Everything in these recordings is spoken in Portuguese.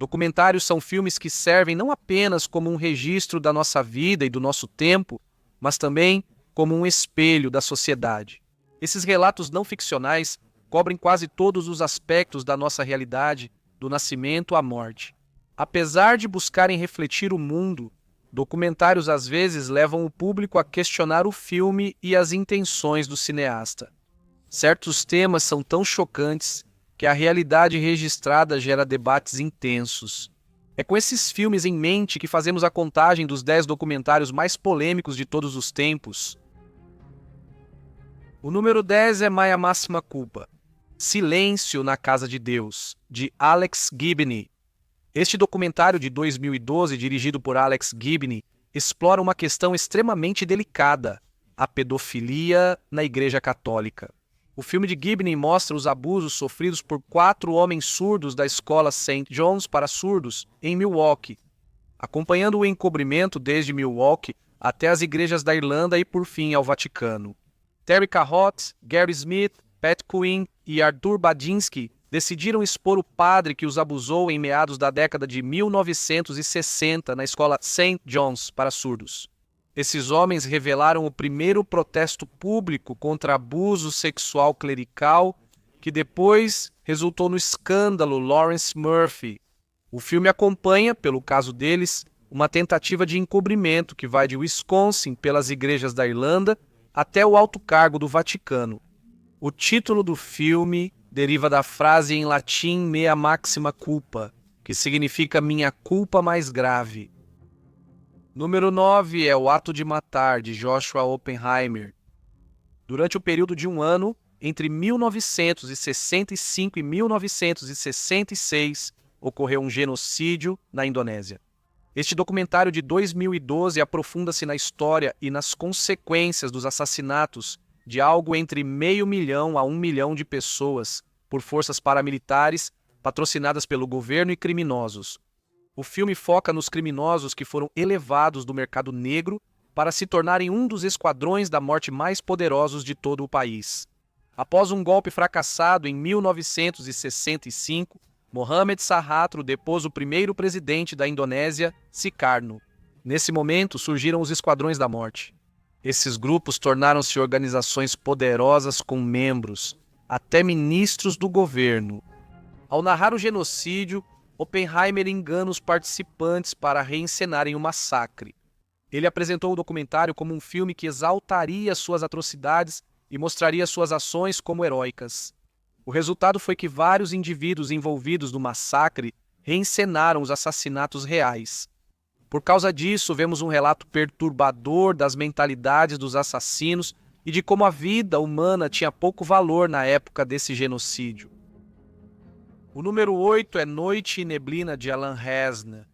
Documentários são filmes que servem não apenas como um registro da nossa vida e do nosso tempo, mas também como um espelho da sociedade. Esses relatos não ficcionais cobrem quase todos os aspectos da nossa realidade, do nascimento à morte. Apesar de buscarem refletir o mundo, documentários às vezes levam o público a questionar o filme e as intenções do cineasta. Certos temas são tão chocantes que a realidade registrada gera debates intensos. É com esses filmes em mente que fazemos a contagem dos 10 documentários mais polêmicos de todos os tempos. O número 10 é Mia Máxima Culpa, Silêncio na Casa de Deus, de Alex Gibney. Este documentário de 2012, dirigido por Alex Gibney, explora uma questão extremamente delicada: a pedofilia na Igreja Católica. O filme de Gibney mostra os abusos sofridos por 4 homens surdos da escola St. John's para surdos, em Milwaukee, acompanhando o encobrimento desde Milwaukee até as igrejas da Irlanda e, por fim, ao Vaticano. Terry Carrott, Gary Smith, Pat Quinn e Arthur Badinsky decidiram expor o padre que os abusou em meados da década de 1960 na escola St. John's para surdos. Esses homens revelaram o primeiro protesto público contra abuso sexual clerical, que depois resultou no escândalo Lawrence Murphy. O filme acompanha, pelo caso deles, uma tentativa de encobrimento que vai de Wisconsin pelas igrejas da Irlanda até o alto cargo do Vaticano. O título do filme deriva da frase em latim mea maxima culpa, que significa minha culpa mais grave. Número 9 é O Ato de Matar, de Joshua Oppenheimer. Durante o período de um ano, entre 1965 e 1966, ocorreu um genocídio na Indonésia. Este documentário de 2012 aprofunda-se na história e nas consequências dos assassinatos de algo entre 500.000 a 1 milhão de pessoas por forças paramilitares patrocinadas pelo governo e criminosos. O filme foca nos criminosos que foram elevados do mercado negro para se tornarem um dos esquadrões da morte mais poderosos de todo o país. Após um golpe fracassado em 1965, Mohamed Suharto depôs o primeiro presidente da Indonésia, Sukarno. Nesse momento surgiram os Esquadrões da Morte. Esses grupos tornaram-se organizações poderosas com membros, até ministros do governo. Ao narrar o genocídio, Oppenheimer engana os participantes para reencenarem o massacre. Ele apresentou o documentário como um filme que exaltaria suas atrocidades e mostraria suas ações como heróicas. O resultado foi que vários indivíduos envolvidos no massacre reencenaram os assassinatos reais. Por causa disso, vemos um relato perturbador das mentalidades dos assassinos e de como a vida humana tinha pouco valor na época desse genocídio. O número 8 é Noite e Neblina, de Alan Resner.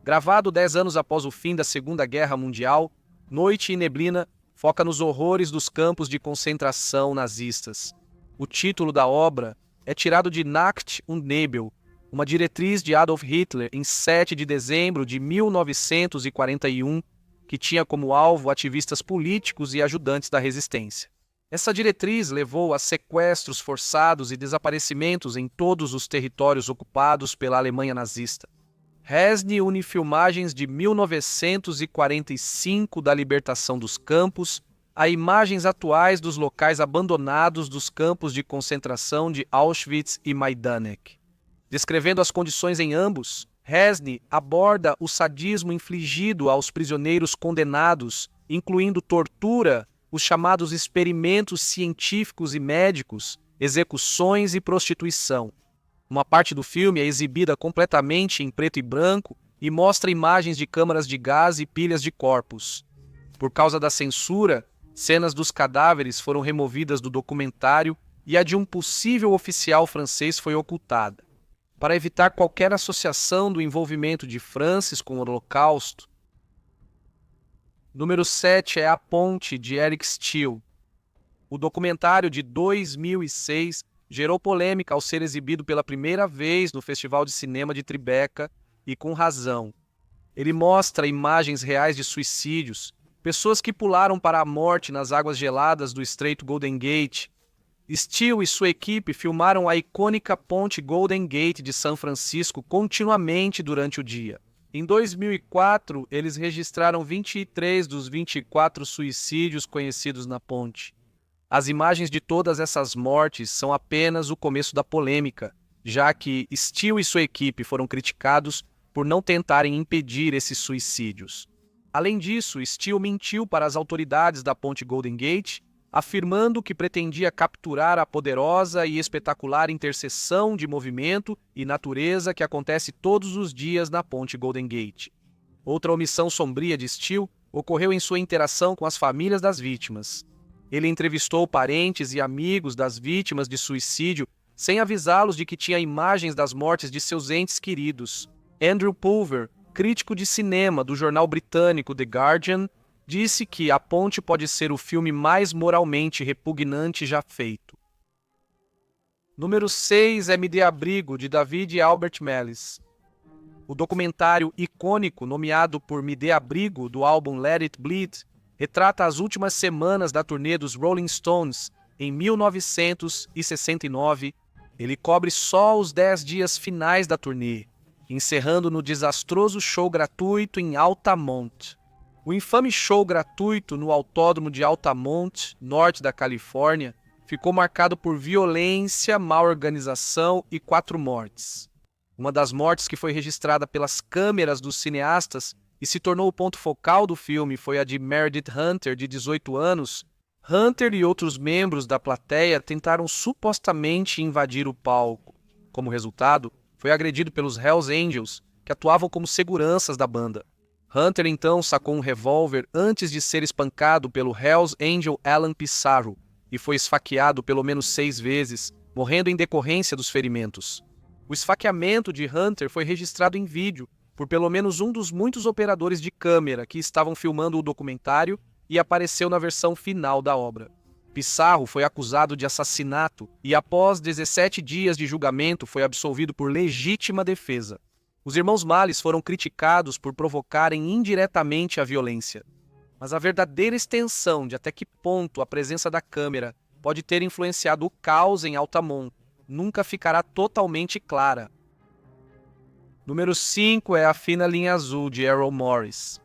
Gravado 10 anos após o fim da Segunda Guerra Mundial, Noite e Neblina foca nos horrores dos campos de concentração nazistas. O título da obra é tirado de Nacht und Nebel, uma diretriz de Adolf Hitler em 7 de dezembro de 1941, que tinha como alvo ativistas políticos e ajudantes da resistência. Essa diretriz levou a sequestros forçados e desaparecimentos em todos os territórios ocupados pela Alemanha nazista. Resner une filmagens de 1945 da libertação dos campos a imagens atuais dos locais abandonados dos campos de concentração de Auschwitz e Majdanek. Descrevendo as condições em ambos, Resner aborda o sadismo infligido aos prisioneiros condenados, incluindo tortura, os chamados experimentos científicos e médicos, execuções e prostituição. Uma parte do filme é exibida completamente em preto e branco e mostra imagens de câmaras de gás e pilhas de corpos. Por causa da censura, cenas dos cadáveres foram removidas do documentário e a de um possível oficial francês foi ocultada. Para evitar qualquer associação do envolvimento de Francis com o Holocausto. Número 7 é A Ponte, de Eric Steele. O documentário de 2006 gerou polêmica ao ser exibido pela primeira vez no Festival de Cinema de Tribeca, e com razão. Ele mostra imagens reais de suicídios, pessoas que pularam para a morte nas águas geladas do Estreito Golden Gate, Steele e sua equipe filmaram a icônica ponte Golden Gate de São Francisco continuamente durante o dia. Em 2004, eles registraram 23 dos 24 suicídios conhecidos na ponte. As imagens de todas essas mortes são apenas o começo da polêmica, já que Steele e sua equipe foram criticados por não tentarem impedir esses suicídios. Além disso, Steele mentiu para as autoridades da ponte Golden Gate, afirmando que pretendia capturar a poderosa e espetacular interseção de movimento e natureza que acontece todos os dias na ponte Golden Gate. Outra omissão sombria de Steele ocorreu em sua interação com as famílias das vítimas. Ele entrevistou parentes e amigos das vítimas de suicídio sem avisá-los de que tinha imagens das mortes de seus entes queridos. Andrew Pulver, crítico de cinema do jornal britânico The Guardian, disse que A Ponte pode ser o filme mais moralmente repugnante já feito. Número 6 é Me Dê Abrigo, de David e Albert Mellis. O documentário icônico nomeado por Me Dê Abrigo do álbum Let It Bleed retrata as últimas semanas da turnê dos Rolling Stones em 1969. Ele cobre só os 10 dias finais da turnê, encerrando no desastroso show gratuito em Altamont. O infame show gratuito no Autódromo de Altamont, norte da Califórnia, ficou marcado por violência, má organização e 4 mortes. Uma das mortes que foi registrada pelas câmeras dos cineastas e se tornou o ponto focal do filme foi a de Meredith Hunter, de 18 anos. Hunter e outros membros da plateia tentaram supostamente invadir o palco. Como resultado, foi agredido pelos Hells Angels, que atuavam como seguranças da banda. Hunter então sacou um revólver antes de ser espancado pelo Hells Angel Alan Pissarro e foi esfaqueado pelo menos 6 vezes, morrendo em decorrência dos ferimentos. O esfaqueamento de Hunter foi registrado em vídeo por pelo menos um dos muitos operadores de câmera que estavam filmando o documentário e apareceu na versão final da obra. Pissarro foi acusado de assassinato e após 17 dias de julgamento foi absolvido por legítima defesa. Os irmãos Malice foram criticados por provocarem indiretamente a violência. Mas a verdadeira extensão de até que ponto a presença da câmera pode ter influenciado o caos em Altamont nunca ficará totalmente clara. Número 5 é A Fina Linha Azul, de Errol Morris.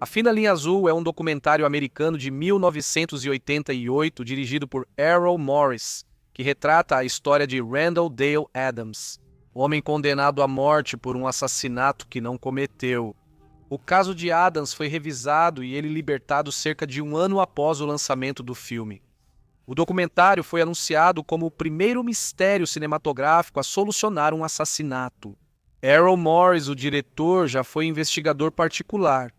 A Fina Linha Azul é um documentário americano de 1988 dirigido por Errol Morris, que retrata a história de Randall Dale Adams, homem condenado à morte por um assassinato que não cometeu. O caso de Adams foi revisado e ele libertado cerca de 1 ano após o lançamento do filme. O documentário foi anunciado como o primeiro mistério cinematográfico a solucionar um assassinato. Errol Morris, o diretor, já foi investigador particular.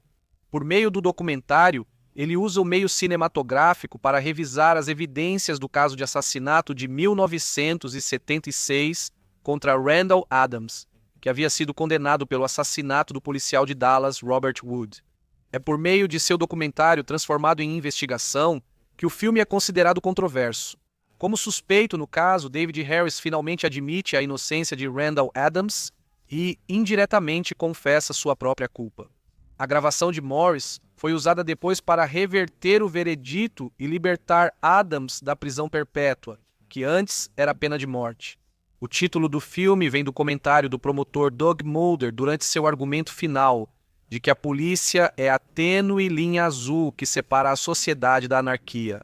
Por meio do documentário, ele usa o meio cinematográfico para revisar as evidências do caso de assassinato de 1976 contra Randall Adams, que havia sido condenado pelo assassinato do policial de Dallas, Robert Wood. É por meio de seu documentário transformado em investigação que o filme é considerado controverso. Como suspeito no caso, David Harris finalmente admite a inocência de Randall Adams e, indiretamente, confessa sua própria culpa. A gravação de Morris foi usada depois para reverter o veredito e libertar Adams da prisão perpétua, que antes era pena de morte. O título do filme vem do comentário do promotor Doug Mulder durante seu argumento final, de que a polícia é a tênue linha azul que separa a sociedade da anarquia.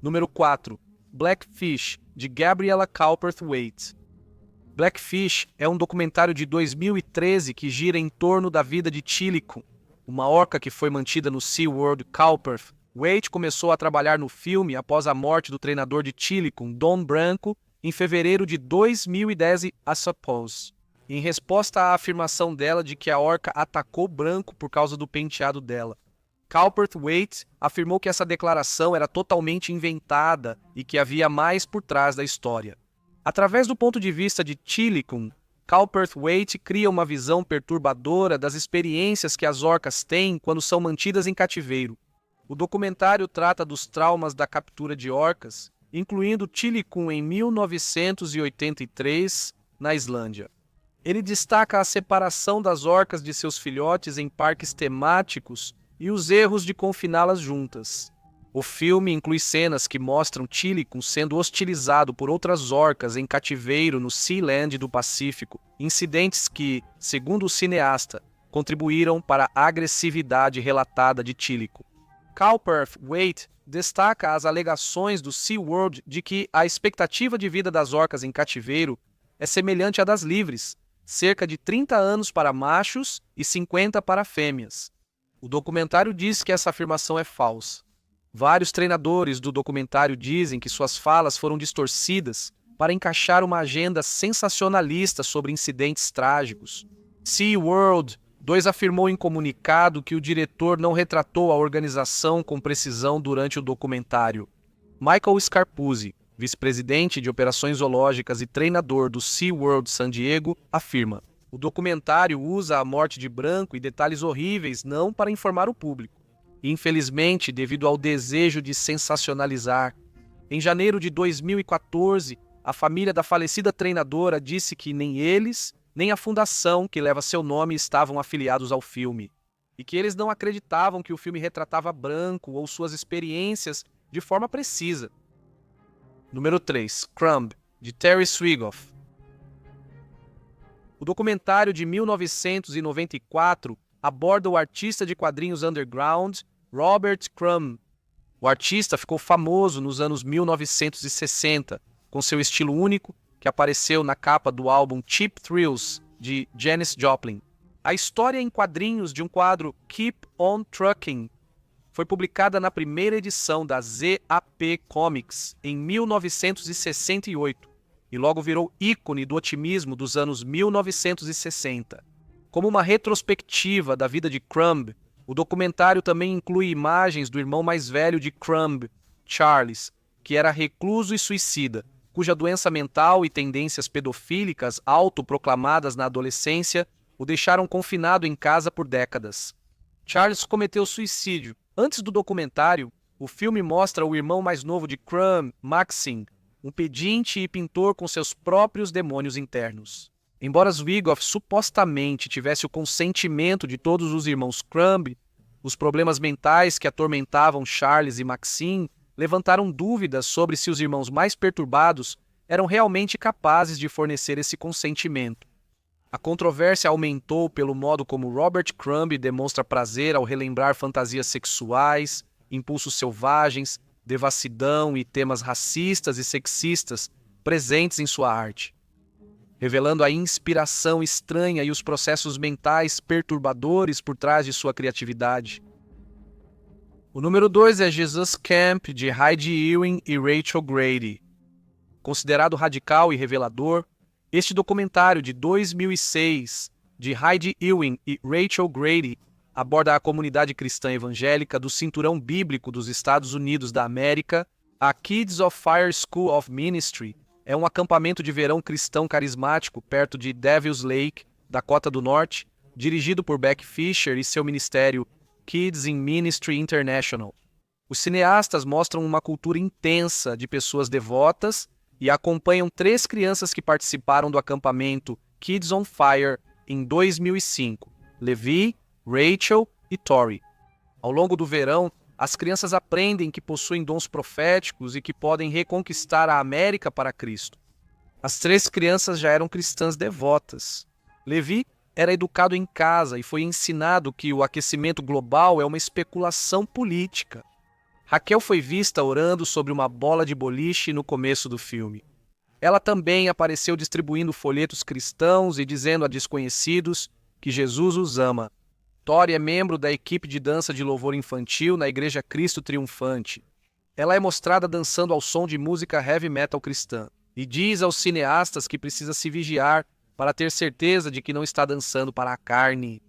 Número 4. Blackfish, de Gabriella Cowperthwaite. Blackfish é um documentário de 2013 que gira em torno da vida de Tilikum, uma orca que foi mantida no SeaWorld Cowperth. Waite começou a trabalhar no filme após a morte do treinador de Tilikum, Don Branco, em fevereiro de 2010, I suppose, em resposta à afirmação dela de que a orca atacou Branco por causa do penteado dela. Cowperthwaite afirmou que essa declaração era totalmente inventada e que havia mais por trás da história. Através do ponto de vista de Tilikum, Cowperthwaite cria uma visão perturbadora das experiências que as orcas têm quando são mantidas em cativeiro. O documentário trata dos traumas da captura de orcas, incluindo Tilikum em 1983, na Islândia. Ele destaca a separação das orcas de seus filhotes em parques temáticos e os erros de confiná-las juntas. O filme inclui cenas que mostram Tilikum sendo hostilizado por outras orcas em cativeiro no Sealand do Pacífico, incidentes que, segundo o cineasta, contribuíram para a agressividade relatada de Tilikum. Cowperthwaite destaca as alegações do SeaWorld de que a expectativa de vida das orcas em cativeiro é semelhante à das livres, cerca de 30 anos para machos e 50 para fêmeas. O documentário diz que essa afirmação é falsa. Vários treinadores do documentário dizem que suas falas foram distorcidas para encaixar uma agenda sensacionalista sobre incidentes trágicos. SeaWorld 2 afirmou em comunicado que o diretor não retratou a organização com precisão durante o documentário. Michael Scarpuzzi, vice-presidente de operações zoológicas e treinador do SeaWorld San Diego, afirma: o documentário usa a morte de Branco e detalhes horríveis não para informar o público. Infelizmente, devido ao desejo de sensacionalizar. Em janeiro de 2014, a família da falecida treinadora disse que nem eles, nem a fundação que leva seu nome estavam afiliados ao filme, e que eles não acreditavam que o filme retratava Branco ou suas experiências de forma precisa. Número 3. Crumb, de Terry Swigoff. O documentário de 1994 aborda o artista de quadrinhos underground Robert Crumb. O artista ficou famoso nos anos 1960, com seu estilo único, que apareceu na capa do álbum Cheap Thrills, de Janis Joplin. A história em quadrinhos de um quadro Keep On Trucking foi publicada na primeira edição da ZAP Comics, em 1968, e logo virou ícone do otimismo dos anos 1960. Como uma retrospectiva da vida de Crumb, o documentário também inclui imagens do irmão mais velho de Crumb, Charles, que era recluso e suicida, cuja doença mental e tendências pedofílicas autoproclamadas na adolescência o deixaram confinado em casa por décadas. Charles cometeu suicídio. Antes do documentário, o filme mostra o irmão mais novo de Crumb, Maxine, um pedinte e pintor com seus próprios demônios internos. Embora Swigoff supostamente tivesse o consentimento de todos os irmãos Crumb, os problemas mentais que atormentavam Charles e Maxine levantaram dúvidas sobre se os irmãos mais perturbados eram realmente capazes de fornecer esse consentimento. A controvérsia aumentou pelo modo como Robert Crumb demonstra prazer ao relembrar fantasias sexuais, impulsos selvagens, devassidão e temas racistas e sexistas presentes em sua arte, revelando a inspiração estranha e os processos mentais perturbadores por trás de sua criatividade. O número 2 é Jesus Camp, de Heidi Ewing e Rachel Grady. Considerado radical e revelador, este documentário de 2006, de Heidi Ewing e Rachel Grady, aborda a comunidade cristã evangélica do Cinturão Bíblico dos Estados Unidos da América. A Kids of Fire School of Ministry é um acampamento de verão cristão carismático perto de Devils Lake, Dakota do Norte, dirigido por Beck Fisher e seu ministério Kids in Ministry International. Os cineastas mostram uma cultura intensa de pessoas devotas e acompanham 3 crianças que participaram do acampamento Kids on Fire em 2005, Levi, Rachel e Tori. Ao longo do verão, as crianças aprendem que possuem dons proféticos e que podem reconquistar a América para Cristo. As 3 crianças já eram cristãs devotas. Levi era educado em casa e foi ensinado que o aquecimento global é uma especulação política. Raquel foi vista orando sobre uma bola de boliche no começo do filme. Ela também apareceu distribuindo folhetos cristãos e dizendo a desconhecidos que Jesus os ama. Tori é membro da equipe de dança de louvor infantil na Igreja Cristo Triunfante. Ela é mostrada dançando ao som de música heavy metal cristã e diz aos cineastas que precisa se vigiar para ter certeza de que não está dançando para a carne.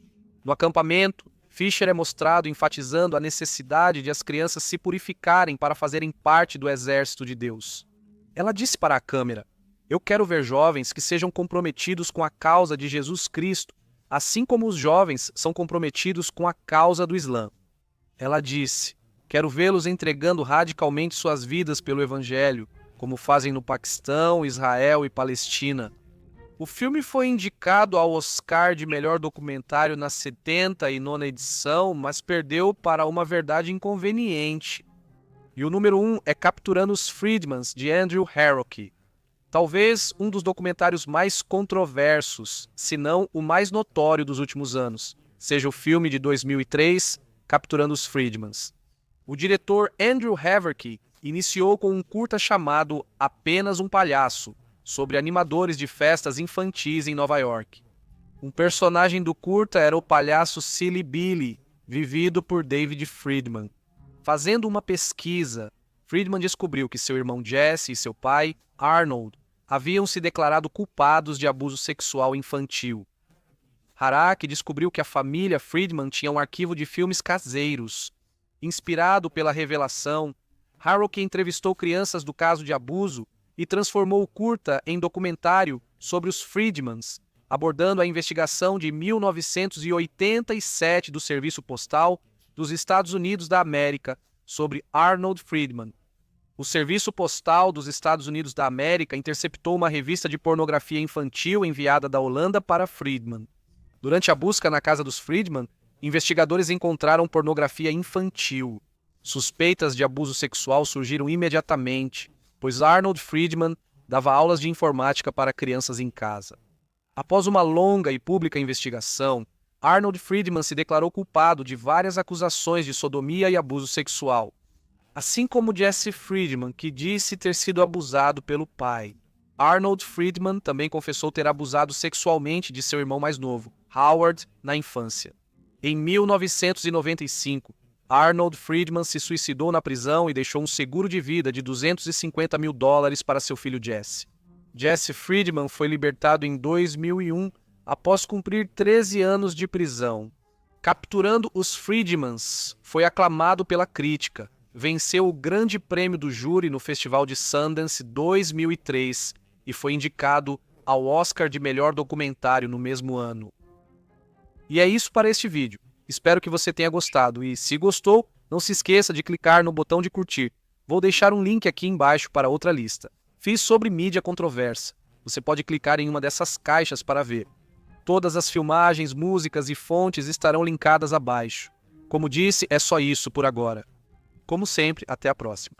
No acampamento, Fisher é mostrado enfatizando a necessidade de as crianças se purificarem para fazerem parte do exército de Deus. Ela disse para a câmera: "Eu quero ver jovens que sejam comprometidos com a causa de Jesus Cristo, assim como os jovens são comprometidos com a causa do Islã." Ela disse: "Quero vê-los entregando radicalmente suas vidas pelo Evangelho, como fazem no Paquistão, Israel e Palestina." O filme foi indicado ao Oscar de melhor documentário na 79ª edição, mas perdeu para Uma Verdade Inconveniente. E o número 1 é Capturando os Freedmans, de Andrew Harrocke. Talvez um dos documentários mais controversos, se não o mais notório dos últimos anos, seja o filme de 2003, Capturando os Freedmans. O diretor Andrew Harrocke iniciou com um curta chamado Apenas um Palhaço, sobre animadores de festas infantis em Nova York. Um personagem do curta era o palhaço Silly Billy, vivido por David Friedman. Fazendo uma pesquisa, Friedman descobriu que seu irmão Jesse e seu pai, Arnold, haviam se declarado culpados de abuso sexual infantil. Harrocke descobriu que a família Friedman tinha um arquivo de filmes caseiros. Inspirado pela revelação, Harrocke entrevistou crianças do caso de abuso e transformou o curta em documentário sobre os Friedmans, abordando a investigação de 1987 do Serviço Postal dos Estados Unidos da América sobre Arnold Friedman. O Serviço Postal dos Estados Unidos da América interceptou uma revista de pornografia infantil enviada da Holanda para Friedman. Durante a busca na casa dos Friedman, investigadores encontraram pornografia infantil. Suspeitas de abuso sexual surgiram imediatamente, pois Arnold Friedman dava aulas de informática para crianças em casa. Após uma longa e pública investigação, Arnold Friedman se declarou culpado de várias acusações de sodomia e abuso sexual, assim como Jesse Friedman, que disse ter sido abusado pelo pai. Arnold Friedman também confessou ter abusado sexualmente de seu irmão mais novo, Howard, na infância. Em 1995, Arnold Friedman se suicidou na prisão e deixou um seguro de vida de $250 mil para seu filho Jesse. Jesse Friedman foi libertado em 2001 após cumprir 13 anos de prisão. Capturando os Friedmans foi aclamado pela crítica. Venceu o Grande Prêmio do Júri no Festival de Sundance 2003 e foi indicado ao Oscar de Melhor Documentário no mesmo ano. E é isso para este vídeo. Espero que você tenha gostado e, se gostou, não se esqueça de clicar no botão de curtir. Vou deixar um link aqui embaixo para outra lista. Fiz sobre mídia controversa. Você pode clicar em uma dessas caixas para ver. Todas as filmagens, músicas e fontes estarão linkadas abaixo. Como disse, é só isso por agora. Como sempre, até a próxima.